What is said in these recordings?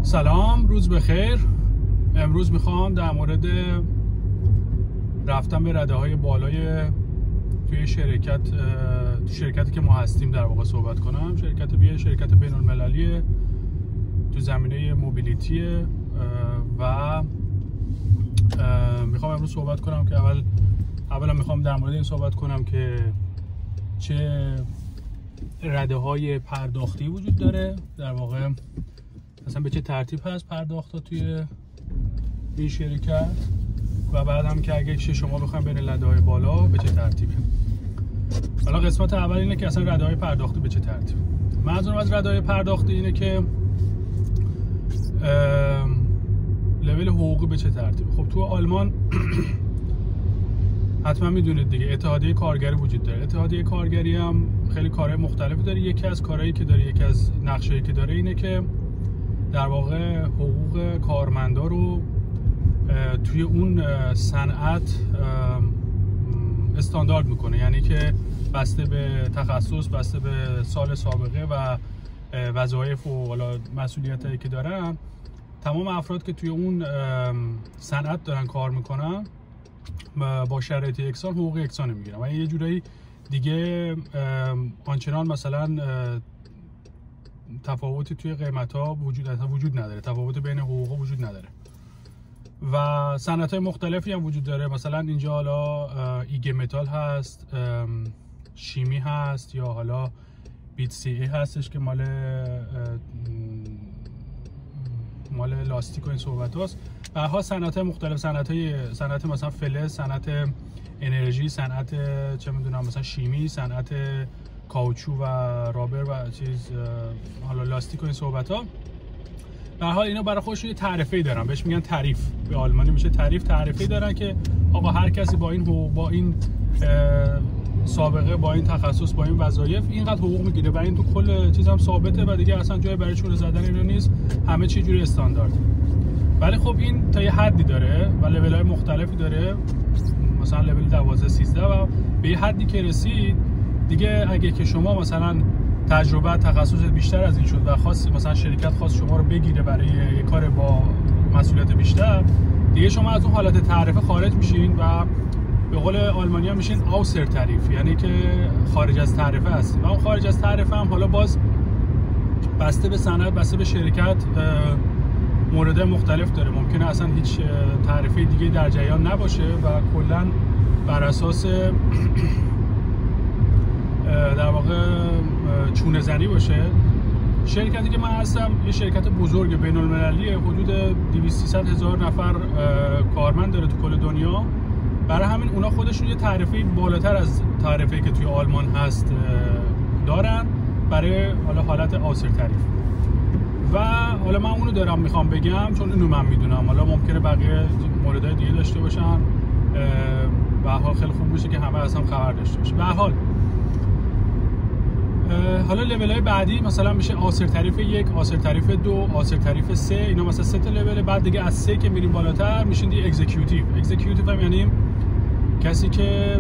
سلام، روز بخیر. امروز میخوام در مورد رفتن به رده های بالای توی شرکتی که ما هستیم در واقع صحبت کنم. شرکت بین المللی تو زمینه موبیلیتی و میخوام امروز صحبت کنم که اولا میخوام در مورد این صحبت کنم که چه رده های پرداختی وجود داره، در واقع مثلا به چه ترتیب هست پرداخت توی این شرکت، و بعد هم که اگه شما بخواید بین رده های بالا به چه ترتیبه. حالا قسمت اول اینه که اصلا رده های پرداختی به چه ترتیب. منظورم از رده های پرداختی اینه که لول حقوقی به چه ترتیب. خب تو آلمان حتما میدونید دیگه اتحادیه کارگری وجود داره. اتحادیه کارگری هم خیلی کارهای مختلفی داره. یکی از کارهایی که داره، یکی از نقشه‌ای که داره اینه که در واقع حقوق کارمندا رو توی اون صنعت استاندارد میکنه، یعنی که بسته به تخصص، بسته به سال سابقه و وظایف و مسئولیتایی که دارن، تمام افراد که توی اون صنعت دارن کار میکنن با شرایط یکسان حقوق یکسان میگیرن و یه جورایی دیگه آنچنان مثلا تفاوتی توی قیمت‌ها وجود نداره، تفاوت بین حقوق‌ها وجود نداره و صنعت‌های مختلفی هم وجود داره. مثلا اینجا حالا ایگ متال هست، شیمی هست، یا حالا بیت سی ای هستش که مال لاستیک و این صحبت هست. بعدها صنعت‌های مختلف، صنعت مثلا فلز، صنعت انرژی، صنعت چه میدونم مثلا شیمی، صنعت کاوچو و رابر و چیز، حالا لاستیک و این صحبت ها. به هر حال اینا برای خودشون یه تعرفه‌ای دارن، بهش میگن تعریف. به آلمانی میشه تعریفه‌ای دارن که آقا هر کسی با این حقوق، با این سابقه، با این تخصص، با این وظایف اینقدر حقوق میگیره و این تو کل چیز هم ثابته و دیگه اصلا جای برای چونه زدن اینو نیست، همه چی جوری استاندارد. ولی خب این تا یه حدی داره و لول‌های مختلفی داره، مثلا لول 12 13 و به یه حدی که رسید دیگه اگه که شما مثلا تجربه تخصص بیشتر از این شد و خاصی مثلا شرکت خواست شما رو بگیره برای یه کار با مسئولیت بیشتر، دیگه شما از اون حالت تعرفه خارج میشین و به قول آلمانی‌ها میشین آوسر تعریف، یعنی که خارج از تعرفه هستین. و اون خارج از تعرفه هم حالا باز بسته به صنعت، بسته به شرکت مورد مختلف داره. ممکنه اصلا هیچ تعرفه دیگه در جریان نباشه و کلا بر اساس در واقع چونه زنی باشه. شرکتی که من هستم یه شرکت بزرگ بین المللی، حدود 200-300 هزار نفر کارمند داره تو کل دنیا. برای همین اونا خودشون یه تعرفه بالاتر از تعرفه‌ای که توی آلمان هست دارن برای حالت آوسر تعریف. و حالا من اونو دارم میخوام بگم چون اینو من میدونم، حالا ممکنه بقیه موردهای دیگه داشته باشن، به هر حال خیلی خوب میشه که همه اصلا خبر داشته باشه. به هر حال حالا لول‌های بعدی مثلا میشه آوسر تعریف 1، آوسر تعریف 2، آوسر تعریف 3. اینا مثلا 3 تا لول. بعد دیگه از 3 که میریم بالاتر میشین دیگه اکزیکیوتیو هم یعنی کسی که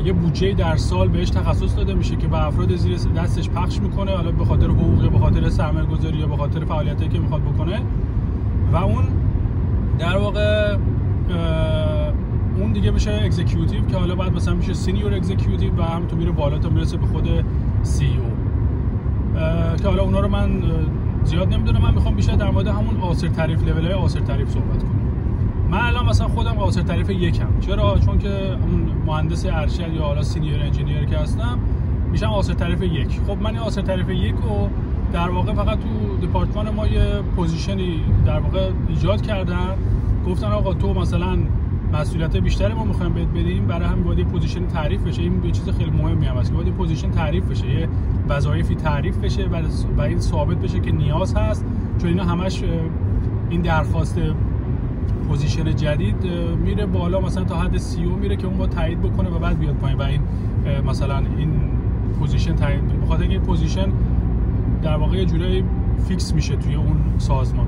یه بودجه در سال بهش تخصص داده میشه که به افراد زیر دستش پخش میکنه، حالا به خاطر حقوق یا به خاطر سرمایه‌گذاری یا به خاطر فعالیتی که میخواد بکنه. و اون در واقع اون دیگه میشه اکزیکیوتیو که حالا بعد مثلا میشه سینیور اکزیکیوتیو و همینطور میره بالا تا میرسه به خود سی او، که حالا اونا رو من زیاد نمیدونم. من میخوام بیشتر در مورد همون آوسر تعریف، لول‌های آوسر تعریف صحبت کنم. من الان مثلا خودم آوسر تعریف 1م. چرا؟ چون که اون مهندس ارشد یا حالا سینیور انجینیر که هستم میشم آوسر تعریف 1. خب من آوسر تعریف 1 رو در واقع فقط تو دپارتمان ما یه پوزیشنی در واقع ایجاد کردن، گفتن آقا تو مثلا مسئولیت بیشتر ما میخوایم بهت بدیم، برای همین باید یه پوزیشن تعریف بشه. این یه چیز خیلی مهمی هم هست که باید یه پوزیشن تعریف بشه، یه وظایفی تعریف بشه و این ثابت بشه که نیاز هست، چون اینا همش این درخواست پوزیشن جدید میره بالا مثلا تا حد سی او میره که اون با تایید بکنه و بعد بیاد پایین و این مثلا این پوزیشن تایید بخاطر اینکه پوزیشن در واقع یه جورایی فیکس میشه توی اون سازمان.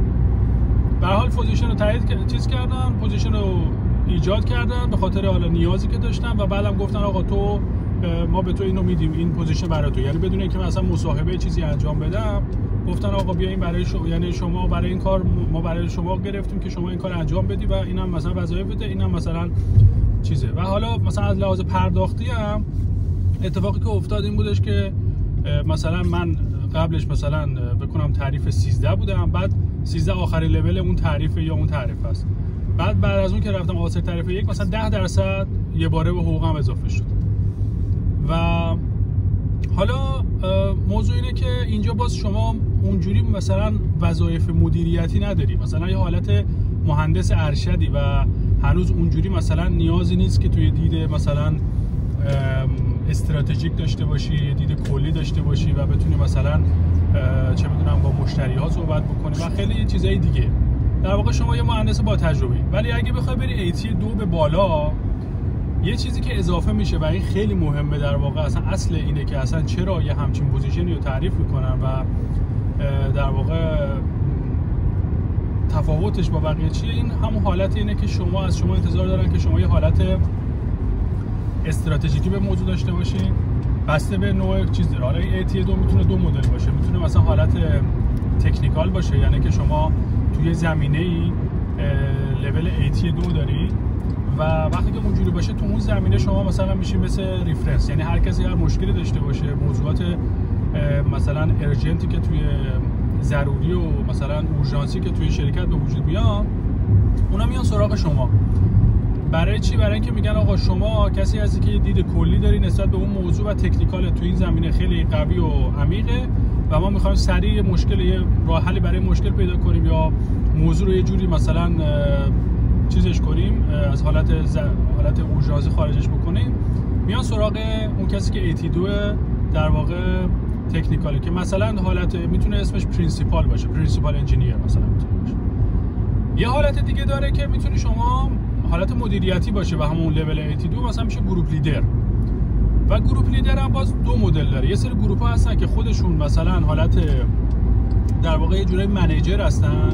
به هر حال پوزیشن رو کردن، پوزیشن رو ایجاد کردن به خاطر حالا نیازی که داشتن و بعدم گفتن آقا تو ما به تو اینو میدیم، این پوزیشن برای تو، یعنی بدون اینکه مثلا مصاحبه چیزی انجام بدم گفتن آقا بیا این برای شما، یعنی شما برای این کار ما برای شما گرفتیم که شما این کار انجام بدی و اینم مثلا وظایف بده، اینم مثلا چیزه. و حالا مثلا از لحاظ پرداختی هم اتفاقی که افتاد این بودش که مثلا من قبلش مثلا بکنم تعریف 13 بودم، بعد 13 آخرین لول اون تعریفه یا اون تعریف است. بعد از اون که رفتم آسر تعریف 1 مثلا 10% یه باره به حقوقم اضافه شد. و حالا موضوع اینه که اینجا باز شما اونجوری مثلا وظایف مدیریتی نداری، مثلا یه حالت مهندس ارشدی و هنوز اونجوری مثلا نیازی نیست که توی دید مثلا استراتژیک داشته باشی، یه دید کلی داشته باشی و بتونی مثلا چه میدونم با مشتری ها صحبت بکنی و خیلی چیزای دیگه. در واقع شما یه مهندس با تجربه، ولی اگه بخوای بری AT 2 به بالا، یه چیزی که اضافه میشه و این خیلی مهمه در واقع، اصل اینه که اصلا چرا یه همچین پوزیشنی رو تعریف میکنن و در واقع تفاوتش با بقیه چیه. این همون حالت اینه که شما از شما انتظار دارن که شما یه حالت استراتژیکی به موضوع داشته باشین، بسته به نوع چیز داره. حالا این AT 2 میتونه دو مدل باشه، میتونه مثلا حالت تکنیکال باشه، یعنی که شما توی زمینه‌ای لول AT 2 داری و وقتی که اونجوری باشه تو اون زمینه شما مثلا میشی مثل ریفرنس، یعنی هر کسی هر مشکلی داشته باشه، موضوعات مثلا ارجنتی که توی ضروری و مثلا اورژانسی که توی شرکت به وجود میاد، اونا میان سراغ شما. برای چی؟ برای اینکه میگن آقا شما کسی هستی که یه دید کلی داری نسبت به اون موضوع و تکنیکال تو این زمینه خیلی قوی و عمیقه و ما میخوایم سریع مشکل یه راه حلی برای مشکل پیدا کنیم یا موضوع رو یه جوری مثلا چیزش کنیم، از حالت اورژانسی خارجش بکنیم. میان سراغ اون کسی که AT 2 در واقع تکنیکاله، که مثلا حالت میتونه اسمش پرینسیپال باشه، پرینسیپال انجینیر مثلا میتونه باشه. یه حالت دیگه داره که میتونی شما حالت مدیریتی باشه و همون لول AT 2 مثلا میشه گروپ لیدر. و گروپ لیدر هم باز دو مدل داره. یه سری گروپ ها هستن که خودشون مثلا حالت در واقع یه جورای منیجر هستن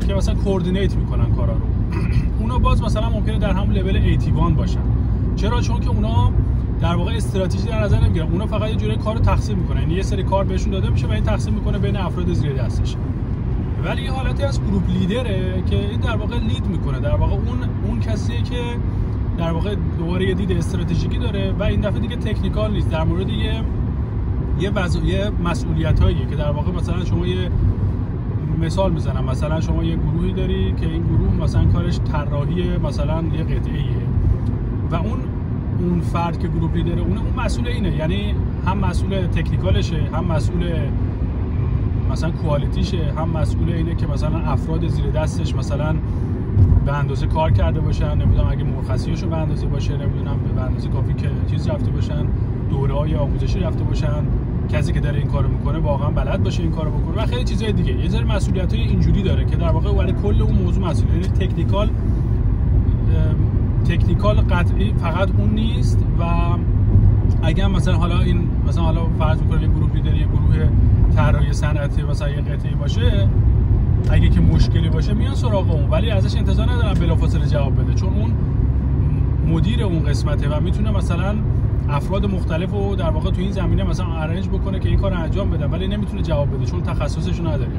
که مثلا کوردینیت میکنن کارا رو. اونا باز مثلا ممکنه در همون لول AT 1 باشن. چرا؟ چون که اونا در واقع استراتژی در نظر نمیگیرن، اونا فقط یه جوری کارو تقسیم میکنن، یعنی یه سری کار بهشون داده میشه و این تقسیم میکنه بین افراد زیر دستش. ولی یه حالتی از گروپ لیدره که این در واقع لید میکنه، در واقع اون کسیه که در واقع دوباره یه دید استراتژیکی داره و این دفعه دیگه تکنیکال نیست، در مورد یه مسئولیتاییه که در واقع مثلا شما یه مثال میزنم، مثلا شما یه گروهی داری که این گروه مثلا کارش طراحی مثلا یه قطعه‌ایه و اون فرد که گروپ لیدره اون مسئول اینه، یعنی هم مسئول تکنیکالشه، هم مسئول مثلا کوالیتیشه، هم مسئول اینه که مثلا افراد زیر دستش مثلا به اندازه کار کرده باشن، نمیدونم اگه مرخصیاشون به اندازه باشه، نمیدونم به اندازه کافی که چیز رفته باشن، دوره‌های آموزشی رفته باشن، کسی که داره این کارو میکنه واقعا بلد باشه این کارو بکنه و خیلی چیزای دیگه. یه سری مسئولیت‌های اینجوری داره که در واقع برای کل اون موضوع مسئول، یعنی تکنیکال قطعی فقط اون نیست. و اگه مثلا حالا فرض بکنیم یه گروه لیدر یه گروه طراحی صنعتی مثلا یه قطعی باشه، اگه که مشکلی باشه میان سراغ اون، ولی ازش انتظار ندارن بلافاصله جواب بده، چون اون مدیر اون قسمته و میتونه مثلا افراد مختلف رو در واقع تو این زمینه مثلا ارنج بکنه که این کار انجام بدن، ولی نمیتونه جواب بده چون تخصصش رو نداره،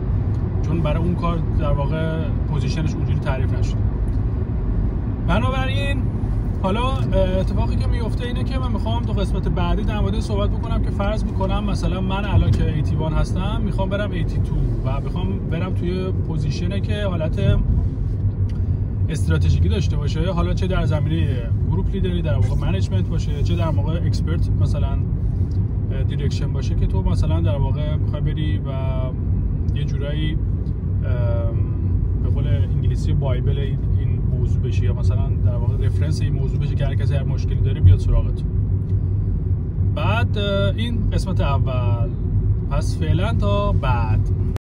چون برای اون کار در واقع پوزیشنش اونجوری تعریف نشده. بنابراین حالا اتفاقی که میفته اینه که من میخوام تو قسمت بعدی در مورد صحبت بکنم که فرض میکنم مثلا من الان که AT 1 هستم میخوام برم AT 2 و میخوام برم توی پوزیشنی که حالت استراتژیکی داشته باشه، حالا چه در زمینه گروپ لیدری در واقع منیجمنت باشه، چه در واقع اکسپرت مثلا دیرکشن باشه، که تو مثلا در واقع میخوای بری و یه جورایی به قول انگلیسی بایبل این موضوع بشه، یا مثلا در واقع رفرنس این موضوع بشه که هر کسی هر مشکلی داره بیاد سراغت. بعد این قسمت اول. پس فعلا تا بعد.